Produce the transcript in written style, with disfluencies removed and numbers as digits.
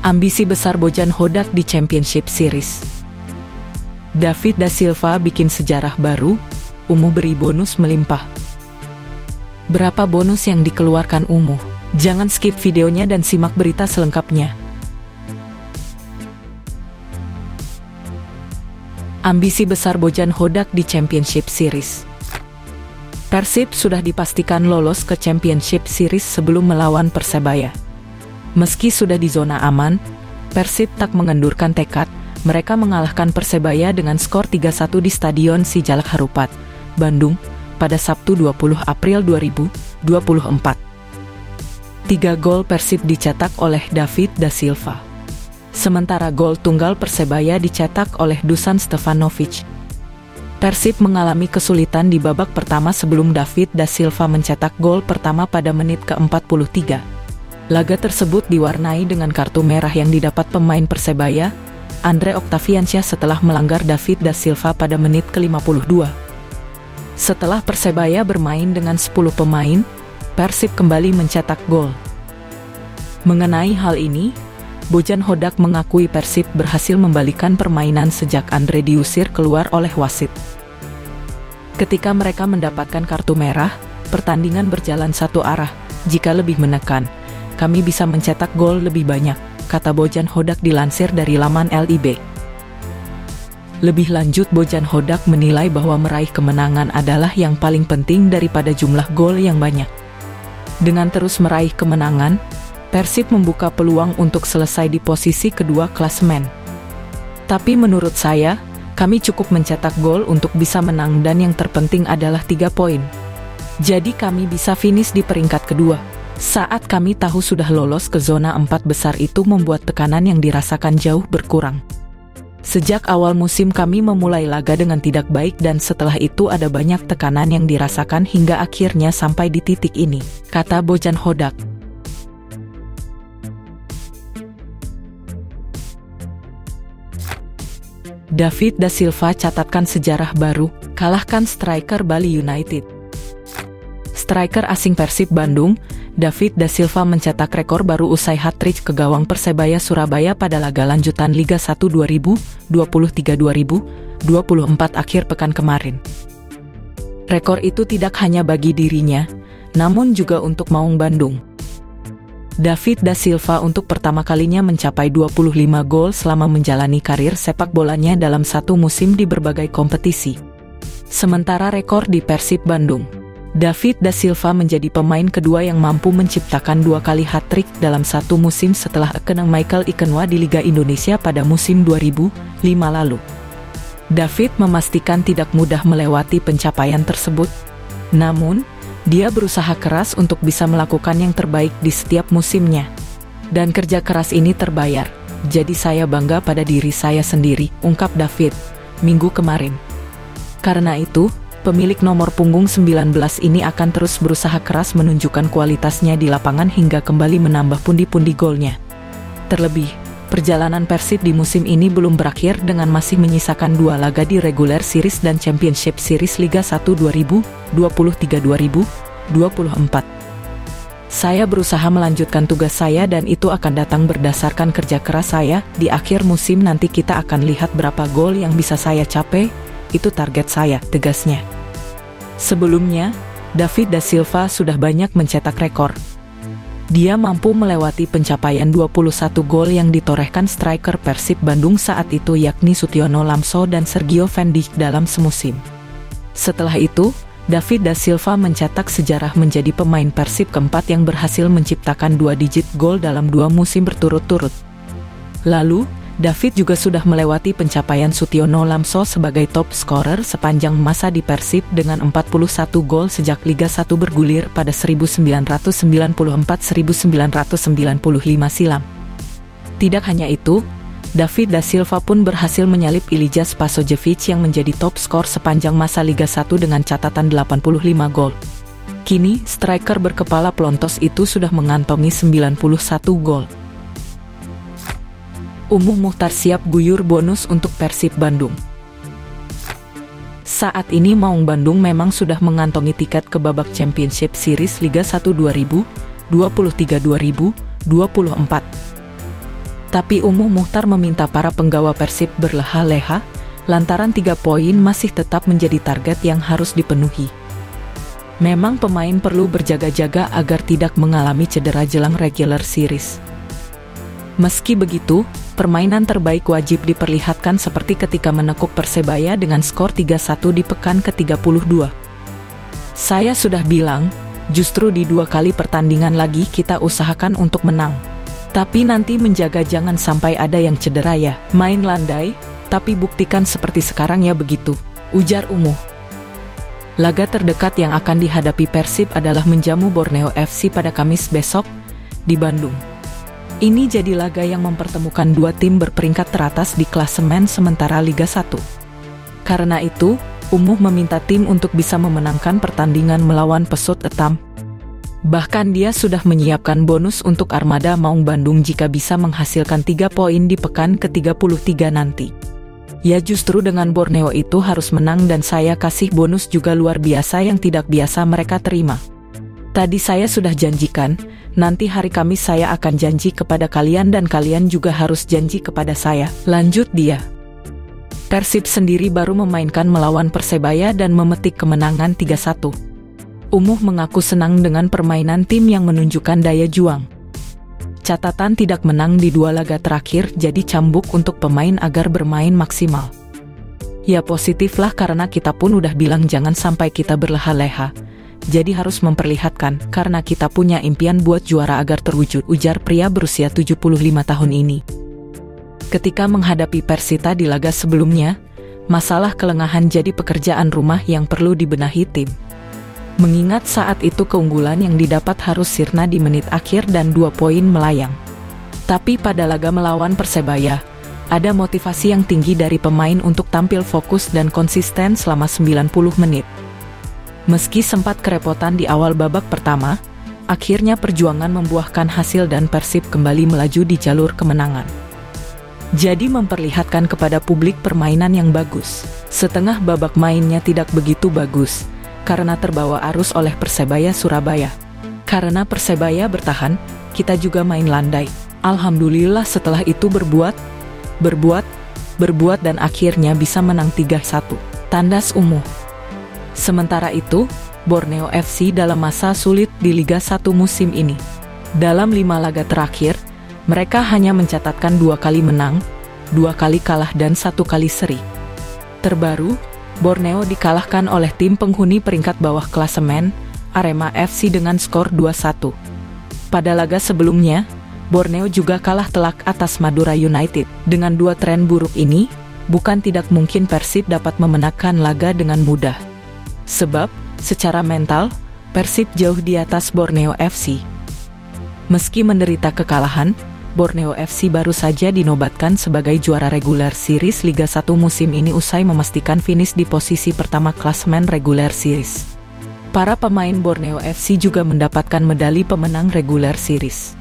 Ambisi besar Bojan Hodak di Championship Series. David da Silva bikin sejarah baru, Ungu beri bonus melimpah. Berapa bonus yang dikeluarkan Ungu? Jangan skip videonya dan simak berita selengkapnya. Ambisi besar Bojan Hodak di Championship Series. Persib sudah dipastikan lolos ke Championship Series sebelum melawan Persebaya. Meski sudah di zona aman, Persib tak mengendurkan tekad. Mereka mengalahkan Persebaya dengan skor 3-1 di Stadion Sijalak Harupat, Bandung, pada Sabtu 20 April 2024. 3 gol Persib dicetak oleh David da Silva. Sementara gol tunggal Persebaya dicetak oleh Dusan Stefanovic. Persib mengalami kesulitan di babak pertama sebelum David da Silva mencetak gol pertama pada menit ke-43. Laga tersebut diwarnai dengan kartu merah yang didapat pemain Persebaya, Andre Octaviansyah setelah melanggar David da Silva pada menit ke-52. Setelah Persebaya bermain dengan 10 pemain, Persib kembali mencetak gol. Mengenai hal ini, Bojan Hodak mengakui Persib berhasil membalikan permainan sejak Andre diusir keluar oleh wasit. Ketika mereka mendapatkan kartu merah, pertandingan berjalan satu arah. Jika lebih menekan, kami bisa mencetak gol lebih banyak, kata Bojan Hodak dilansir dari laman LIB. Lebih lanjut, Bojan Hodak menilai bahwa meraih kemenangan adalah yang paling penting daripada jumlah gol yang banyak. Dengan terus meraih kemenangan, Persib membuka peluang untuk selesai di posisi kedua klasemen. Tapi menurut saya, kami cukup mencetak gol untuk bisa menang dan yang terpenting adalah 3 poin. Jadi kami bisa finish di peringkat kedua. Saat kami tahu sudah lolos ke zona 4 besar itu membuat tekanan yang dirasakan jauh berkurang. Sejak awal musim kami memulai laga dengan tidak baik dan setelah itu ada banyak tekanan yang dirasakan hingga akhirnya sampai di titik ini, kata Bojan Hodak. David da Silva catatkan sejarah baru, kalahkan striker Bali United. Striker asing Persib Bandung, David da Silva mencetak rekor baru usai hat-trick ke gawang Persebaya Surabaya pada laga lanjutan Liga 1 2023-2024 akhir pekan kemarin. Rekor itu tidak hanya bagi dirinya, namun juga untuk Maung Bandung. David da Silva untuk pertama kalinya mencapai 25 gol selama menjalani karir sepak bolanya dalam satu musim di berbagai kompetisi. Sementara rekor di Persib Bandung, David da Silva menjadi pemain kedua yang mampu menciptakan 2 kali hat-trick dalam satu musim setelah Ekenang Michael Ikenwa di Liga Indonesia pada musim 2005 lalu. David memastikan tidak mudah melewati pencapaian tersebut, namun dia berusaha keras untuk bisa melakukan yang terbaik di setiap musimnya. Dan kerja keras ini terbayar, jadi saya bangga pada diri saya sendiri, ungkap David, Minggu kemarin. Karena itu, pemilik nomor punggung 19 ini akan terus berusaha keras menunjukkan kualitasnya di lapangan hingga kembali menambah pundi-pundi golnya. Terlebih, perjalanan Persib di musim ini belum berakhir dengan masih menyisakan 2 laga di regular series dan Championship Series Liga 1 2023-2024. Saya berusaha melanjutkan tugas saya dan itu akan datang berdasarkan kerja keras saya. Di akhir musim nanti kita akan lihat berapa gol yang bisa saya capai. Itu target saya, tegasnya. Sebelumnya, David da Silva sudah banyak mencetak rekor. Dia mampu melewati pencapaian 21 gol yang ditorehkan striker Persib Bandung saat itu yakni Sutiono Lamso dan Sergio Van Dijk dalam semusim. Setelah itu, David da Silva mencetak sejarah menjadi pemain Persib keempat yang berhasil menciptakan 2 digit gol dalam 2 musim berturut-turut. Lalu, David juga sudah melewati pencapaian Sutiono Lamso sebagai top scorer sepanjang masa di Persib dengan 41 gol sejak Liga 1 bergulir pada 1994-1995 silam. Tidak hanya itu, David da Silva pun berhasil menyalip Ilija Spasojevic yang menjadi top skor sepanjang masa Liga 1 dengan catatan 85 gol. Kini, striker berkepala pelontos itu sudah mengantongi 91 gol. Umuh Muhtar siap guyur bonus untuk Persib Bandung. Saat ini Maung Bandung memang sudah mengantongi tiket ke babak Championship Series Liga 1 2023-2024. Tapi Umuh Muhtar meminta para penggawa Persib berleha-leha, lantaran 3 poin masih tetap menjadi target yang harus dipenuhi. Memang pemain perlu berjaga-jaga agar tidak mengalami cedera jelang regular series. Meski begitu, permainan terbaik wajib diperlihatkan seperti ketika menekuk Persebaya dengan skor 3-1 di pekan ke-32. Saya sudah bilang, justru di 2 kali pertandingan lagi kita usahakan untuk menang. Tapi nanti menjaga jangan sampai ada yang cedera ya. Main landai, tapi buktikan seperti sekarang ya begitu, ujar Umuh. Laga terdekat yang akan dihadapi Persib adalah menjamu Borneo FC pada Kamis besok di Bandung. Ini jadi laga yang mempertemukan 2 tim berperingkat teratas di klasemen sementara Liga 1. Karena itu, Umuh meminta tim untuk bisa memenangkan pertandingan melawan Pesut Etam. Bahkan dia sudah menyiapkan bonus untuk Armada Maung Bandung jika bisa menghasilkan 3 poin di pekan ke-33 nanti. Ya justru dengan Borneo itu harus menang dan saya kasih bonus juga luar biasa yang tidak biasa mereka terima. Tadi saya sudah janjikan, nanti hari Kamis saya akan janji kepada kalian dan kalian juga harus janji kepada saya, lanjut dia. Persib sendiri baru memainkan melawan Persebaya dan memetik kemenangan 3-1. Umuh mengaku senang dengan permainan tim yang menunjukkan daya juang. Catatan tidak menang di 2 laga terakhir jadi cambuk untuk pemain agar bermain maksimal. Ya positiflah karena kita pun udah bilang jangan sampai kita berleha-leha. Jadi harus memperlihatkan karena kita punya impian buat juara agar terwujud, ujar pria berusia 75 tahun ini. Ketika menghadapi Persita di laga sebelumnya, masalah kelengahan jadi pekerjaan rumah yang perlu dibenahi tim. Mengingat saat itu keunggulan yang didapat harus sirna di menit akhir dan 2 poin melayang. Tapi pada laga melawan Persebaya, ada motivasi yang tinggi dari pemain untuk tampil fokus dan konsisten selama 90 menit. Meski sempat kerepotan di awal babak pertama, akhirnya perjuangan membuahkan hasil dan Persib kembali melaju di jalur kemenangan. Jadi memperlihatkan kepada publik permainan yang bagus. Setengah babak mainnya tidak begitu bagus, karena terbawa arus oleh Persebaya Surabaya. Karena Persebaya bertahan, kita juga main landai. Alhamdulillah setelah itu berbuat dan akhirnya bisa menang 3-1. Tandas Umuh. Sementara itu, Borneo FC dalam masa sulit di Liga 1 musim ini. Dalam 5 laga terakhir, mereka hanya mencatatkan 2 kali menang, 2 kali kalah dan 1 kali seri. Terbaru, Borneo dikalahkan oleh tim penghuni peringkat bawah klasemen, Arema FC dengan skor 2-1. Pada laga sebelumnya, Borneo juga kalah telak atas Madura United. Dengan 2 tren buruk ini, bukan tidak mungkin Persib dapat memenangkan laga dengan mudah. Sebab, secara mental, Persib jauh di atas Borneo FC. Meski menderita kekalahan, Borneo FC baru saja dinobatkan sebagai juara regular series Liga 1 musim ini usai memastikan finish di posisi pertama klasemen regular series. Para pemain Borneo FC juga mendapatkan medali pemenang regular series.